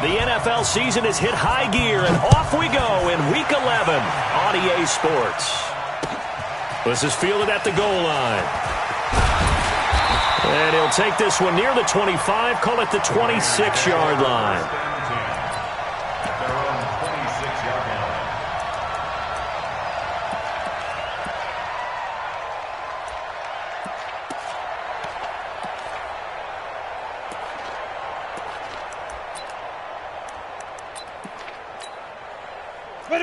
The NFL season has hit high gear, and off we go in Week 11 on EA Sports. This is fielded at the goal line. And he'll take this one near the 25, call it the 26-yard line.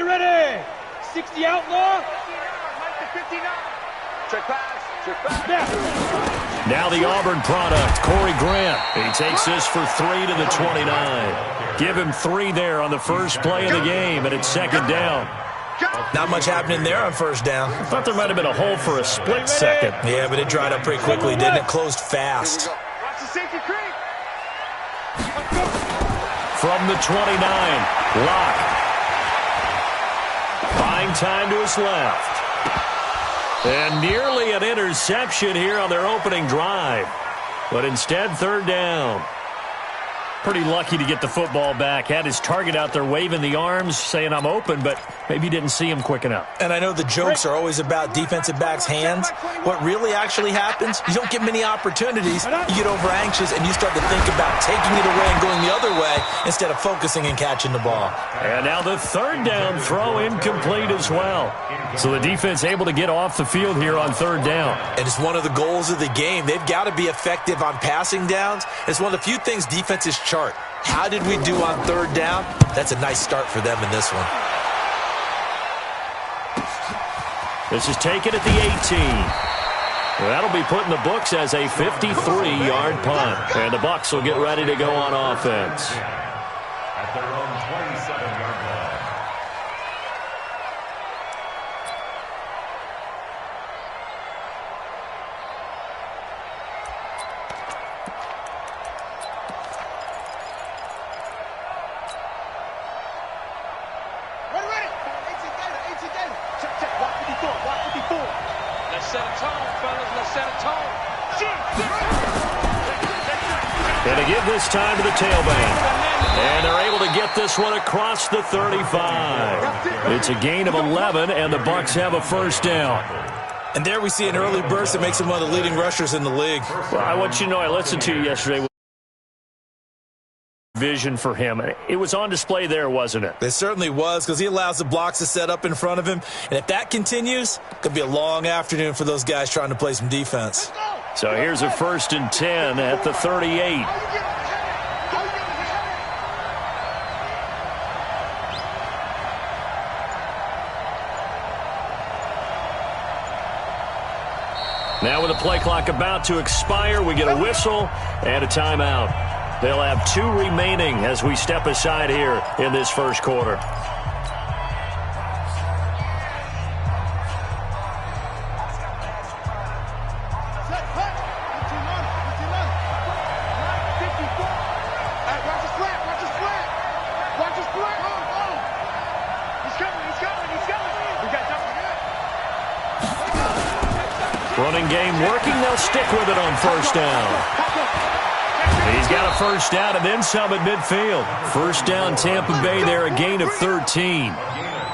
Ready. 60 outlaw. Check pass. Now the Auburn product, Corey Grant. He takes this for 3 to the 29. Give him 3 there on the first play of the game, and it's second down. Not much happening there on first down. I thought there might have been a hole for a split second. Yeah, but it dried up pretty quickly, didn't it? Closed fast. Watch the safety creep. From the 29, Locke. Buying time to his left. And nearly an interception here on their opening drive. But instead, third down. Pretty lucky to get the football back. Had his target out there waving the arms, saying I'm open, but maybe didn't see him quick enough. And I know the jokes are always about defensive backs' hands. What really actually happens, you don't get many opportunities. You get over anxious, and you start to think about taking it away and going the other way instead of focusing and catching the ball. And now the third down throw incomplete as well. So the defense able to get off the field here on third down. And it's one of the goals of the game. They've got to be effective on passing downs. It's one of the few things defenses chart. How did we do on third down? That's a nice start for them in this one. This is taken at the 18. That'll be put in the books as a 53-yard punt. And the Bucs will get ready to go on offense. At their own 27-yard line. And to give this time to the tailback. And they're able to get this one across the 35. It's a gain of 11, and the Bucs have a first down. And there we see an early burst that makes him one of the leading rushers in the league. Well, I want you to know I listened to you yesterday. Vision for him. It was on display there, wasn't it? It certainly was, because he allows the blocks to set up in front of him. And if that continues, it could be a long afternoon for those guys trying to play some defense. So here's a 1st and 10 at the 38. Now with the play clock about to expire, we get a whistle and a timeout. They'll have 2 remaining as we step aside here in this first quarter. Running game working. They'll stick with it on first down. He's got a first down and then some at midfield. First down, Tampa Bay there, a gain of 13.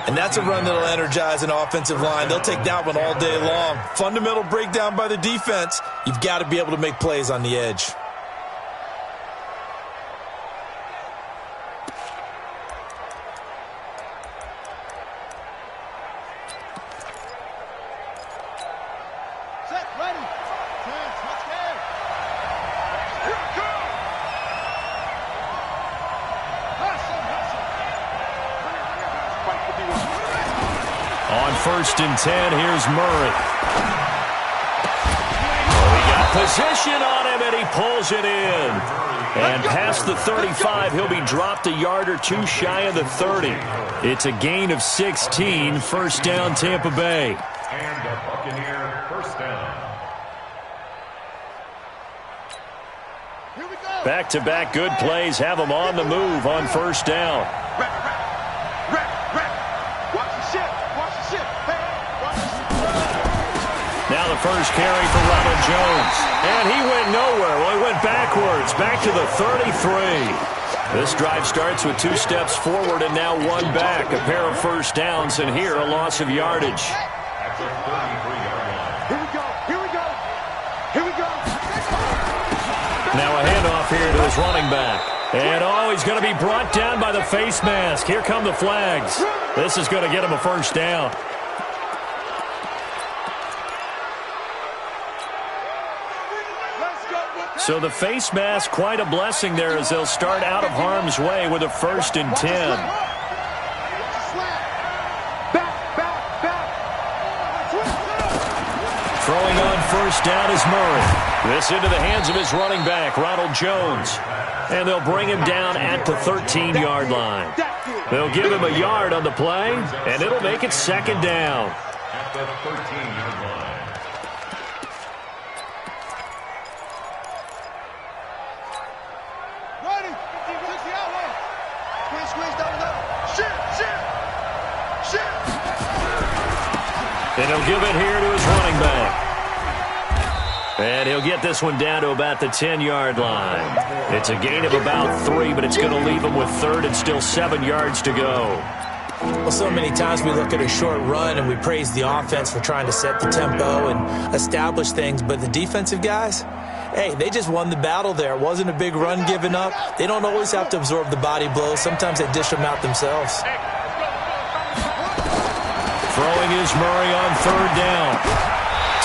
And that's a run that'll energize an offensive line. They'll take that one all day long. Fundamental breakdown by the defense. You've got to be able to make plays on the edge. On 1st and 10, here's Murray. He got position on him, and he pulls it in. And past the 35, he'll be dropped a yard or 2 shy of the 30. It's a gain of 16, first down Tampa Bay. And a Buccaneer first down. Back-to-back good plays have them on the move on first down. Now the first carry for Ronald Jones. And he went nowhere. Well, he went backwards, back to the 33. This drive starts with 2 steps forward and now 1 back. A pair of first downs, and here a loss of yardage. That's a 33-yard line. Here we go. Here we go. Here we go. Now a handoff here to his running back. And, he's going to be brought down by the face mask. Here come the flags. This is going to get him a first down. So the face mask, quite a blessing there as they'll start out of harm's way with a 1st and 10. Throwing on first down is Murray. This into the hands of his running back, Ronald Jones. And they'll bring him down at the 13-yard line. They'll give him a yard on the play, and it'll make it 2nd down. At the 13-yard line. And he'll give it here to his running back. And he'll get this one down to about the 10-yard line. It's a gain of about 3, but it's going to leave him with 3rd and still 7 yards to go. Well, so many times we look at a short run and we praise the offense for trying to set the tempo and establish things, but the defensive guys, hey, they just won the battle there. It wasn't a big run given up. They don't always have to absorb the body blows. Sometimes they dish them out themselves. Throwing is Murray on 3rd down.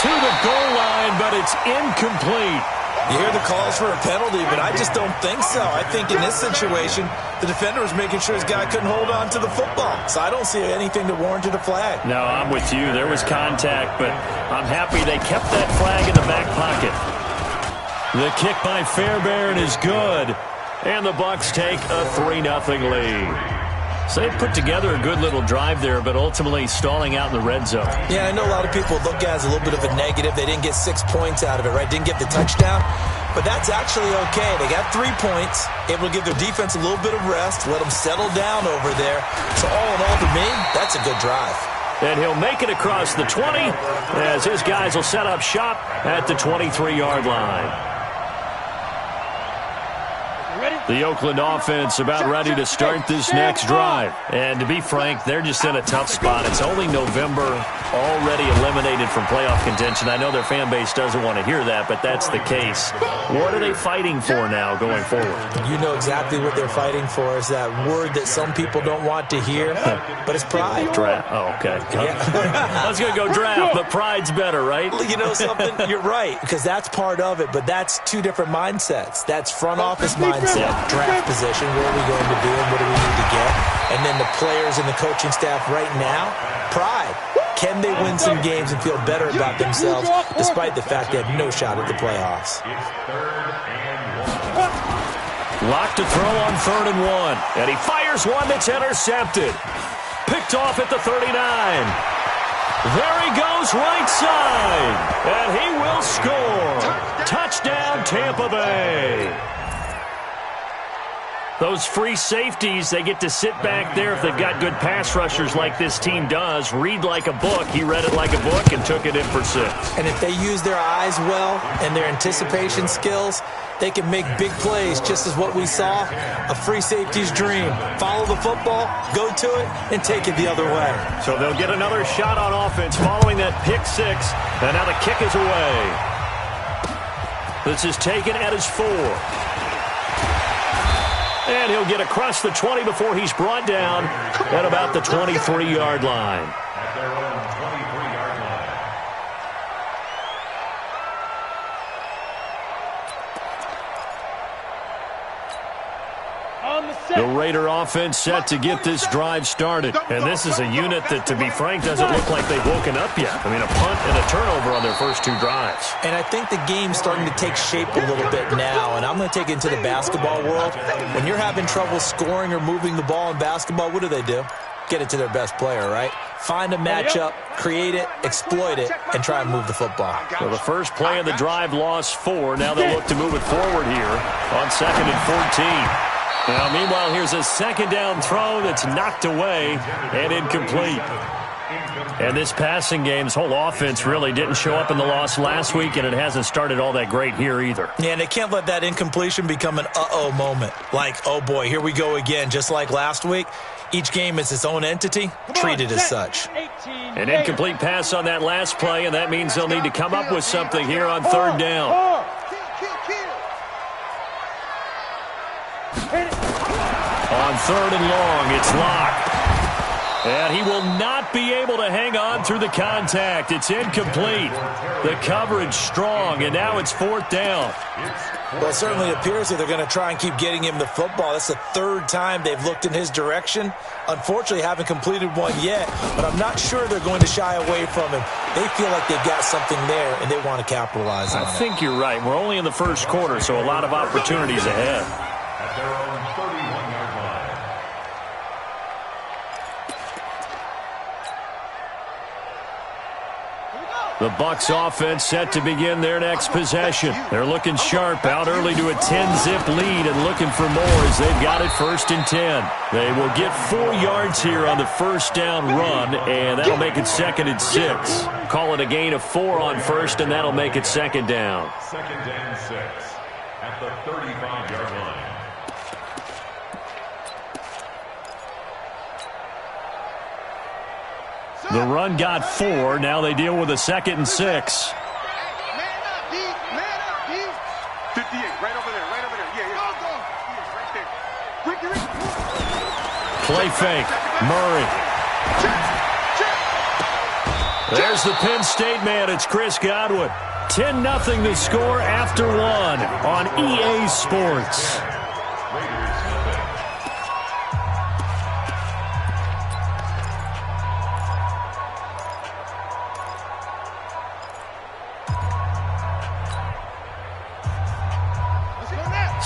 To the goal line, but it's incomplete. You hear the calls for a penalty, but I just don't think so. I think in this situation, the defender was making sure his guy couldn't hold on to the football. So I don't see anything that warranted a flag. No, I'm with you. There was contact, but I'm happy they kept that flag in the back pocket. The kick by Fairbairn is good, and the Bucs take a 3-0 lead. So they put together a good little drive there, but ultimately stalling out in the red zone. Yeah, I know a lot of people look at it as a little bit of a negative. They didn't get 6 points out of it, right? Didn't get the touchdown. But that's actually okay. They got 3 points, able to give their defense a little bit of rest, let them settle down over there. So all in all, to me, that's a good drive. And he'll make it across the 20 as his guys will set up shop at the 23-yard line. The Oakland offense about ready to start this next drive. And to be frank, they're just in a tough spot. It's only November, already eliminated from playoff contention. I know their fan base doesn't want to hear that, but that's the case. What are they fighting for now going forward? You know exactly what they're fighting for is that word that some people don't want to hear, but it's pride. Draft. Oh, okay. Yeah. I was going to go draft, but pride's better, right? You know something? You're right, because that's part of it, but that's 2 different mindsets. That's front office mindset. Draft position, what are we going to do and what do we need to get? And then the players and the coaching staff right now, pride. Can they win some games and feel better about themselves despite the fact they have no shot at the playoffs? It's 3rd and 1. Locked to throw on 3rd and 1. And he fires one that's intercepted. Picked off at the 39. There he goes right side. And he will score. Touchdown, Tampa Bay. Those free safeties, they get to sit back there if they've got good pass rushers like this team does. Read like a book. He read it like a book and took it in for 6. And if they use their eyes well and their anticipation skills, they can make big plays, just as what we saw, a free safety's dream. Follow the football, go to it, and take it the other way. So they'll get another shot on offense following that pick 6. And now the kick is away. This is taken at his 4. And he'll get across the 20 before he's brought down at about the 23-yard line. At their own 23-yard line. The Raider offense set to get this drive started. And this is a unit that, to be frank, doesn't look like they've woken up yet. I mean, a punt and a turnover on their first 2 drives. And I think the game's starting to take shape a little bit now, and I'm going to take it into the basketball world. When you're having trouble scoring or moving the ball in basketball, what do? Get it to their best player, right? Find a matchup, create it, exploit it, and try and move the football. Well, the first play of the drive lost 4. Now they'll look to move it forward here on 2nd and 14. Now, meanwhile, here's a 2nd down throw that's knocked away and incomplete. And this passing game's whole offense really didn't show up in the loss last week, and it hasn't started all that great here either. Yeah, and they can't let that incompletion become an uh-oh moment. Like, oh boy, here we go again, just like last week. Each game is its own entity, treated as such. An incomplete pass on that last play, and that means they'll need to come up with something here on third down. On third and long, it's locked. And he will not be able to hang on through the contact. It's incomplete. The coverage strong, and now it's fourth down. Well, it certainly appears that they're going to try and keep getting him the football. That's the third time they've looked in his direction. Unfortunately, haven't completed one yet, but I'm not sure they're going to shy away from him. They feel like they've got something there, and they want to capitalize on it. I think you're right. We're only in the first quarter, so a lot of opportunities ahead. At their own 31-yard line. The Bucs offense set to begin their next possession. They're looking sharp, out early to a 10-zip lead and looking for more as they've got it 1st and 10. They will get 4 yards here on the first down run, and that'll make it 2nd and 6. Call it a gain of 4 on first, and that'll make it 2nd down. 2nd and 6 at the 35-yard line. The run got 4. Now they deal with a 2nd and 6. Man up, D. Man up, D. 58, right over there, right over there. Yeah, yeah. Go. Right there. Ricky. Play fake. Murray. There's the Penn State man. It's Chris Godwin. 10-0 the score after 1 on EA Sports.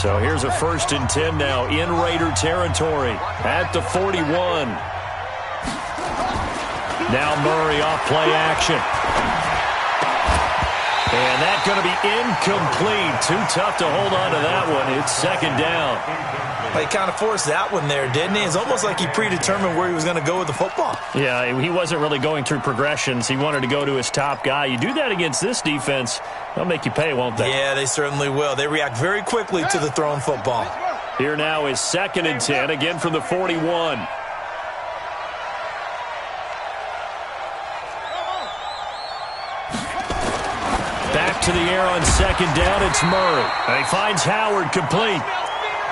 So here's a 1st and 10 now in Raider territory at the 41. Now Murray off play action. And that's going to be incomplete. Too tough to hold on to that one. It's 2nd down. He kind of forced that one there, didn't he? It's almost like he predetermined where he was going to go with the football. Yeah, he wasn't really going through progressions. He wanted to go to his top guy. You do that against this defense, they'll make you pay, won't they? Yeah, they certainly will. They react very quickly to the thrown football. Here now is 2nd and 10, again from the 41. Back to the air on 2nd down, it's Murray. And he finds Howard complete.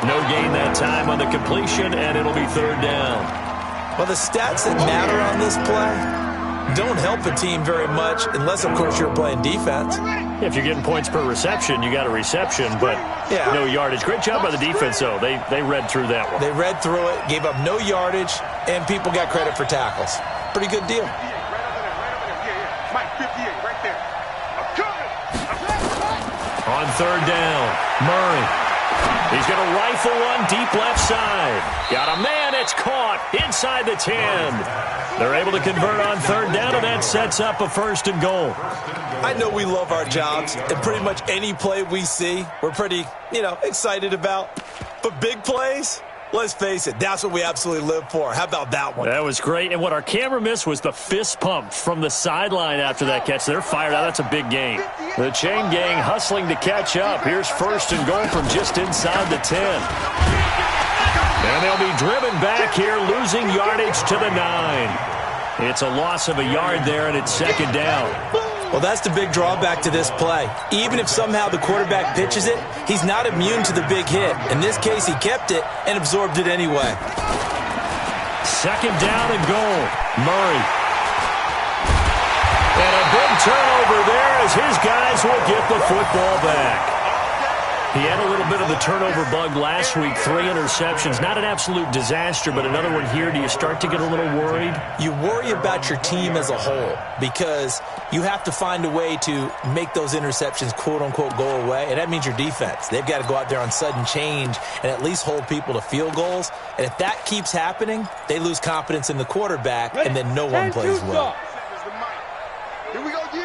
No gain that time on the completion, and it'll be 3rd down. Well, the stats that matter on this play don't help a team very much unless, of course, you're playing defense. If you're getting points per reception, you got a reception, but no yardage. Great job by the defense, though. They read through that one. They read through it, gave up no yardage, and people got credit for tackles. Pretty good deal. Mike, 58, right there. I'm coming. On 3rd down, Murray. He's going to rifle one deep left side. Got a man, it's caught inside the 10. They're able to convert on 3rd down, and that sets up a 1st and goal. I know we love our jobs, and pretty much any play we see, we're pretty, excited about. But big plays, let's face it, that's what we absolutely live for. How about that one? That was great, and what our camera missed was the fist pump from the sideline after that catch. They're fired out. That's a big gain. The chain gang hustling to catch up. Here's 1st and goal from just inside the 10. And they'll be driven back here, losing yardage to the 9. It's a loss of a yard there, and it's 2nd down. Well, that's the big drawback to this play. Even if somehow the quarterback pitches it, he's not immune to the big hit. In this case, he kept it and absorbed it anyway. 2nd down and goal. Murray. And a big turnover there as his guys will get the football back. He had a little bit of the turnover bug last week, 3 interceptions. Not an absolute disaster, but another one here. Do you start to get a little worried? You worry about your team as a whole because you have to find a way to make those interceptions, quote-unquote, go away, and that means your defense. They've got to go out there on sudden change and at least hold people to field goals. And if that keeps happening, they lose confidence in the quarterback, and then no one plays well. Here we go, D.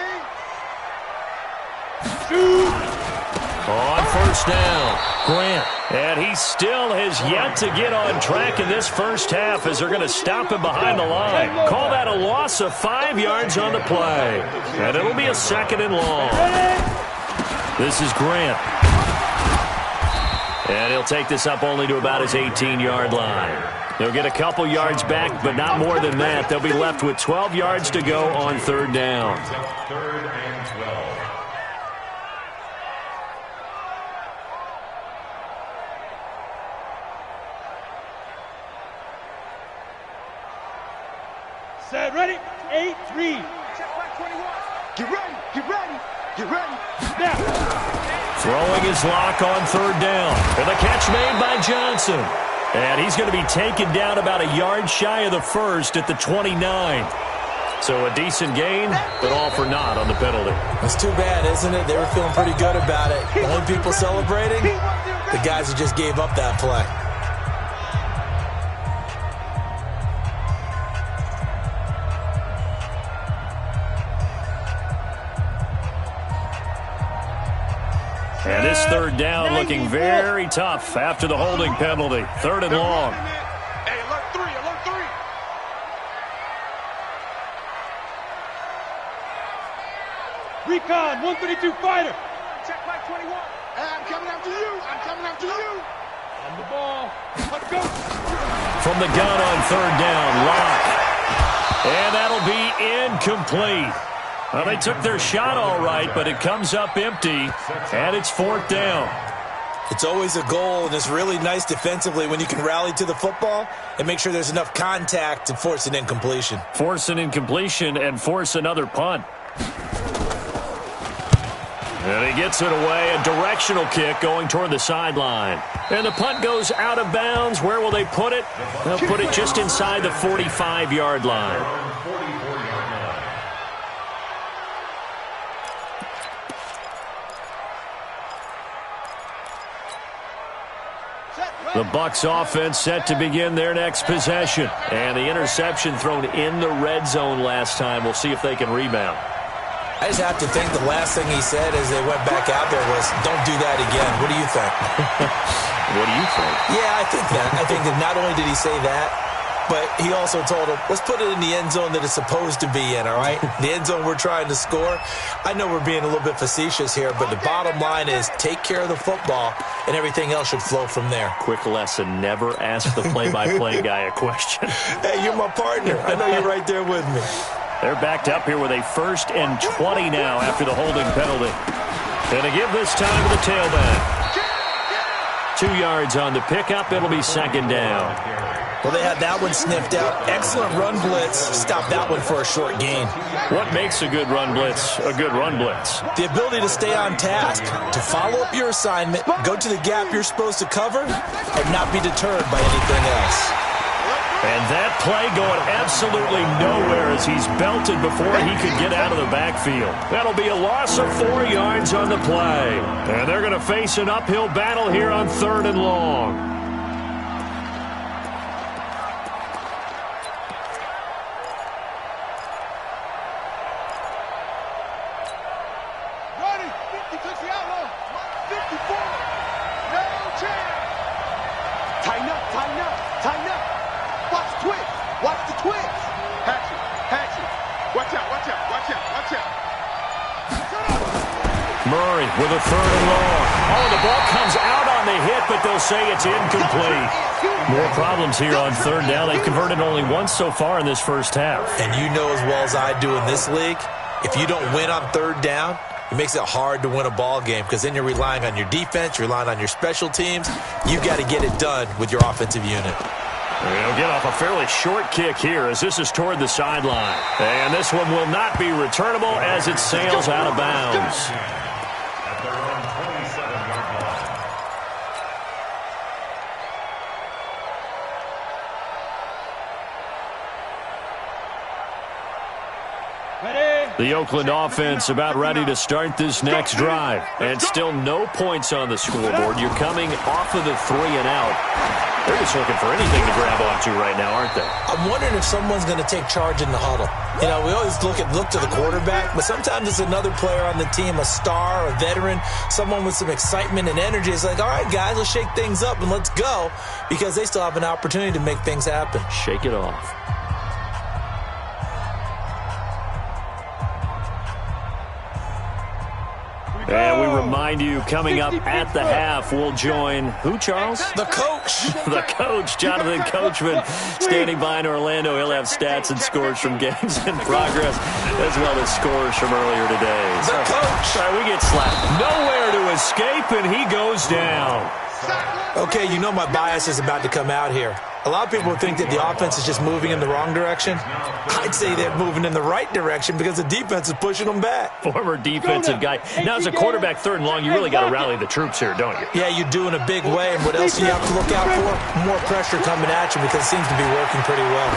On first down, Grant. And he still has yet to get on track in this first half as they're going to stop him behind the line. Call that a loss of 5 yards on the play. And it'll be a 2nd and long. This is Grant. And he'll take this up only to about his 18-yard line. They'll get a couple yards back, but not more than that. They'll be left with 12 yards to go on 3rd down. 3rd and 12. Set, ready? 8-3. Check back 21. Get ready, get ready, get ready. Now. Throwing his lock on 3rd down. And the catch made by Johnson. And he's going to be taken down about a yard shy of the first at the 29. So a decent gain, but all for naught on the penalty. It's too bad, isn't it? They were feeling pretty good about it. The only people celebrating, the guys who just gave up that play. And this 3rd down looking very tough after the holding penalty. 3rd and long. Hey, alert 3, alert 3. Recon, 132 fighter. Check back 21. Hey, I'm coming after you. I'm coming after you. On the ball. Let's go. From the gun on 3rd down, Lock. And that'll be incomplete. Well, they took their shot all right, but it comes up empty, and it's 4th down. It's always a goal, and it's really nice defensively when you can rally to the football and make sure there's enough contact to force an incompletion. Force an incompletion and force another punt. And he gets it away, a directional kick going toward the sideline. And the punt goes out of bounds. Where will they put it? They'll put it just inside the 45-yard line. The Bucs offense set to begin their next possession. And the interception thrown in the red zone last time. We'll see if they can rebound. I just have to think the last thing he said as they went back out there was, don't do that again. What do you think? What do you think? Yeah, I think that. I think that not only did he say that, but he also told him, let's put it in the end zone that it's supposed to be in, all right? The end zone we're trying to score. I know we're being a little bit facetious here, but the bottom line is take care of the football, and everything else should flow from there. Quick lesson, never ask the play-by-play guy a question. Hey, you're my partner. I know you're right there with me. They're backed up here with a 1st and 20 now after the holding penalty. And to give this time to the tailback. 2 yards on the pickup. It'll be 2nd down. Well, they had that one sniffed out. Excellent run blitz. Stop that one for a short gain. What makes a good run blitz a good run blitz? The ability to stay on task, to follow up your assignment, go to the gap you're supposed to cover, and not be deterred by anything else. And that play going absolutely nowhere as he's belted before he could get out of the backfield. That'll be a loss of 4 yards on the play. And they're going to face an uphill battle here on 3rd and long. Ready. 50 touch the outlaw. 54. No chance. Tighten up, tighten up, tighten up. Watch the twitch. Watch the twitch. Hatchet, hatchet. Watch out, watch out, watch out, watch out. Murray with a 3rd and long. Oh, the ball comes out on the hit, but they'll say it's incomplete. More problems here on 3rd down. They've converted only once so far in this first half. And you know as well as I do in this league, if you don't win on 3rd down, it makes it hard to win a ball game because then you're relying on your defense, you're relying on your special teams. You've got to get it done with your offensive unit. They'll get off a fairly short kick here as this is toward the sideline. And this one will not be returnable as it sails out of bounds. At their own 27-yard line. Ready. The Oakland offense about ready to start this next drive. And still no points on the scoreboard. You're coming off of the 3 and out. They're just looking for anything to grab onto right now, aren't they? I'm wondering if someone's going to take charge in the huddle. You know, we always look to the quarterback, but sometimes it's another player on the team, a star, a veteran, someone with some excitement and energy. It's like, all right, guys, let's shake things up and let's go, because they still have an opportunity to make things happen. Shake it off. And we remind you, coming up at the half, we'll join who, Charles? The coach. The coach, Jonathan Coachman, standing by in Orlando. He'll have stats and scores from games in progress, as well as scores from earlier today. The coach. Sorry, we get slapped. Nowhere to escape, and he goes down. Okay, you know my bias is about to come out here. A lot of people think that the offense is just moving in the wrong direction. I'd say they're moving in the right direction because the defense is pushing them back. Former defensive guy. Now, as a quarterback, 3rd and long, you really got to rally the troops here, don't you? Yeah, you do in a big way. And what else do you have to look out for? More pressure coming at you, because it seems to be working pretty well.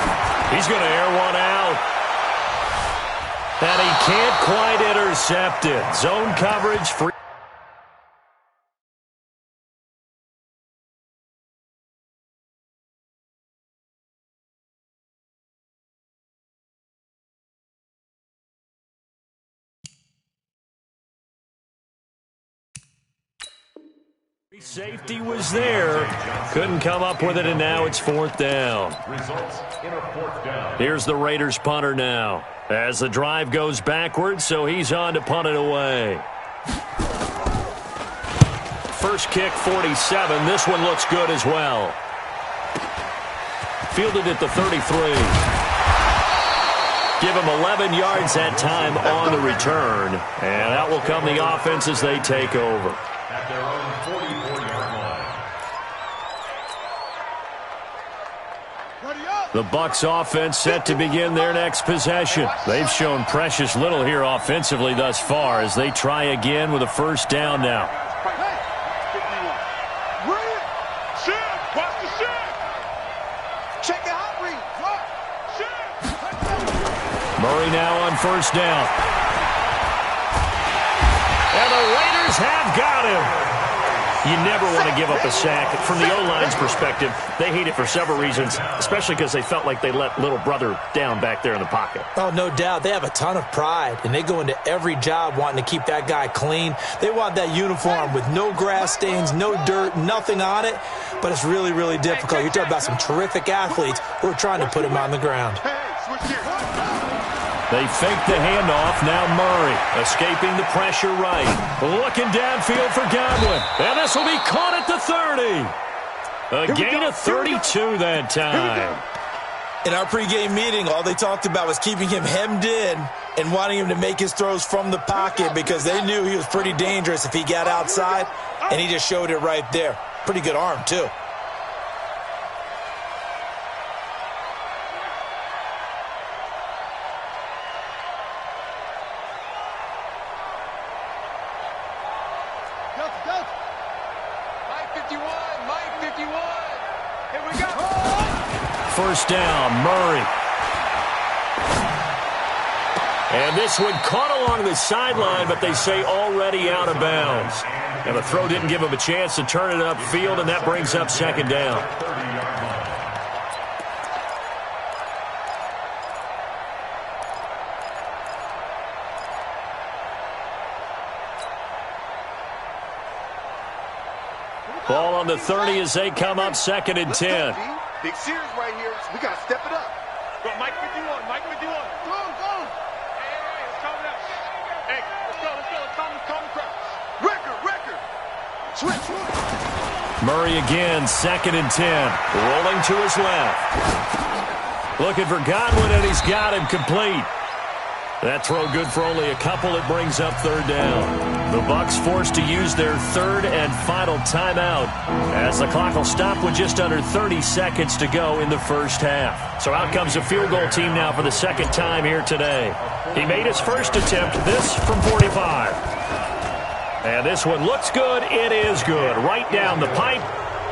He's going to air one out. And he can't quite intercept it. Zone coverage, free. Safety was there. Couldn't come up with it, and now it's 4th down. Here's the Raiders punter now, as the drive goes backwards, so he's on to punt it away. First kick, 47. This one looks good as well. Fielded at the 33. Give him 11 yards that time on the return. And out will come the offense as they take over. At their own 44-yard line. The Bucs offense set to begin their next possession. They've shown precious little here offensively thus far as they try again with a 1st down now. Murray now on 1st down. And the Raiders have got him. You never want to give up a sack. From the O-line's perspective, they hate it for several reasons, especially because they felt like they let little brother down back there in the pocket. Oh, no doubt. They have a ton of pride, and they go into every job wanting to keep that guy clean. They want that uniform with no grass stains, no dirt, nothing on it, but it's really, really difficult. You're talking about some terrific athletes who are trying to put him on the ground. They fake the handoff. Now Murray escaping the pressure right. Looking downfield for Godwin. And this will be caught at the 30. A gain of 32 that time. In our pregame meeting, all they talked about was keeping him hemmed in and wanting him to make his throws from the pocket because they knew he was pretty dangerous if he got outside, and he just showed it right there. Pretty good arm, too. First down, Murray. And this one caught along the sideline, but they say already out of bounds. And the throw didn't give him a chance to turn it upfield, and that brings up 2nd down. Ball on the 30 as they come up 2nd and 10. Big series right here. So we got to step it up. Go, Mike 51. Mike 51. Go, go. Hey, let's calm down. Hey, let's go. Let's calm the crowd. Record. Switch. Murray again, 2nd and 10. Rolling to his left. Looking for Godwin, and he's got him complete. That throw good for only a couple. It brings up 3rd down. The Bucs forced to use their 3rd and final timeout as the clock will stop with just under 30 seconds to go in the first half. So out comes a field goal team now for the 2nd time here today. He made his first attempt, this from 45. And this one looks good. It is good. Right down the pipe.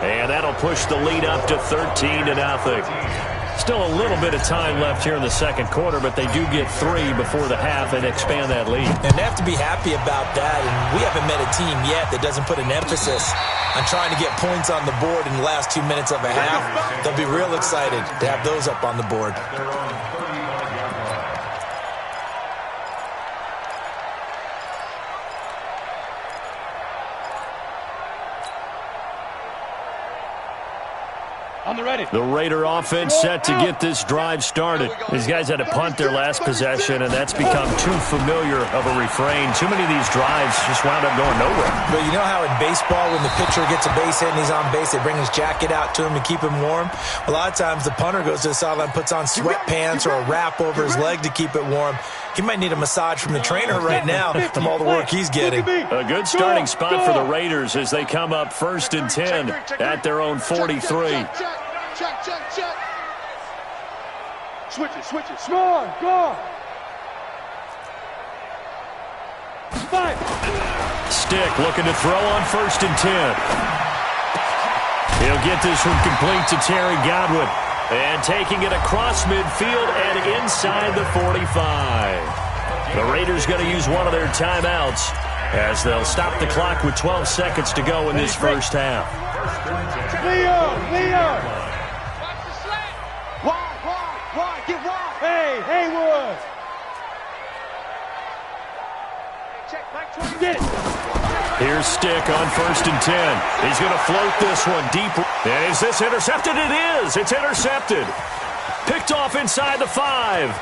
And that'll push the lead up to 13-0. Still a little bit of time left here in the second quarter, but they do get 3 before the half and expand that lead. And they have to be happy about that. And we haven't met a team yet that doesn't put an emphasis on trying to get points on the board in the last 2 minutes of a half. They'll be real excited to have those up on the board. The Raider offense set to get this drive started. These guys had to punt their last possession, and that's become too familiar of a refrain. Too many of these drives just wound up going nowhere. But you know how in baseball, when the pitcher gets a base hit and he's on base, they bring his jacket out to him to keep him warm? A lot of times the punter goes to the sideline, puts on sweatpants or a wrap over his leg to keep it warm. He might need a massage from the trainer right now from all the work he's getting. A good starting spot for the Raiders as they come up 1st and 10 at their own 43. Check. Switch it. Small, go. Five. Stick looking to throw on 1st and 10. He'll get this one complete to Terry Godwin. And taking it across midfield and inside the 45. The Raiders going to use one of their timeouts as they'll stop the clock with 12 seconds to go in this first half. Leo. Why? Get wide. Hey, Haywood. Get it. Here's Stick on 1st and 10. He's going to float this one deep. And is this intercepted? It is. It's intercepted. Picked off inside the 5.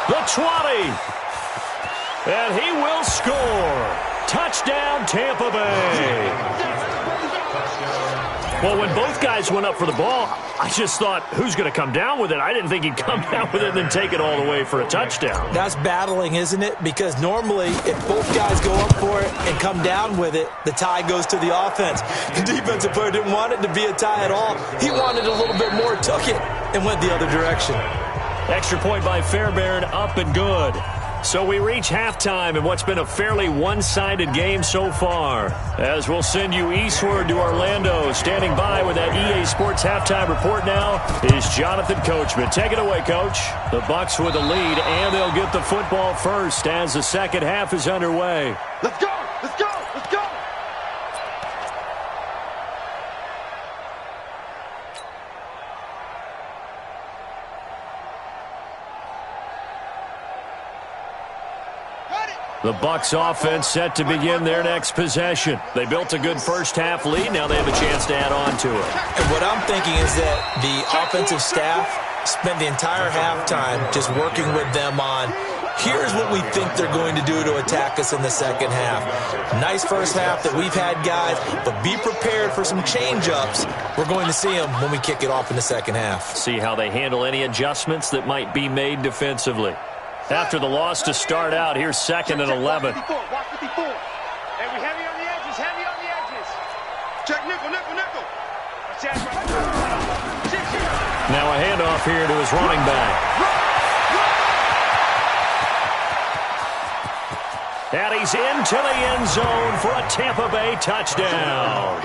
The 20. And he will score. Touchdown, Tampa Bay. Well, when both guys went up for the ball, I just thought, who's going to come down with it? I didn't think he'd come down with it and then take it all the way for a touchdown. That's battling, isn't it? Because normally, if both guys go up for it and come down with it, the tie goes to the offense. The defensive player didn't want it to be a tie at all. He wanted a little bit more, took it, and went the other direction. Extra point by Fairbairn, up and good. So we reach halftime in what's been a fairly one-sided game so far. As we'll send you eastward to Orlando. Standing by with that EA Sports halftime report now is Jonathan Coachman. Take it away, Coach. The Bucs with a lead, and they'll get the football first as the second half is underway. Let's go. The Bucs offense set to begin their next possession. They built a good first-half lead. Now they have a chance to add on to it. And what I'm thinking is that the offensive staff spent the entire halftime just working with them on, here's what we think they're going to do to attack us in the second half. Nice first half that we've had, guys, but be prepared for some change-ups. We're going to see them when we kick it off in the second half. See how they handle any adjustments that might be made defensively. After the loss to start out, here's 2nd and 11. Watch 54. Hey, we heavy on the edges. Check nickel. Now a handoff here to his running back. And he's into the end zone for a Tampa Bay touchdown.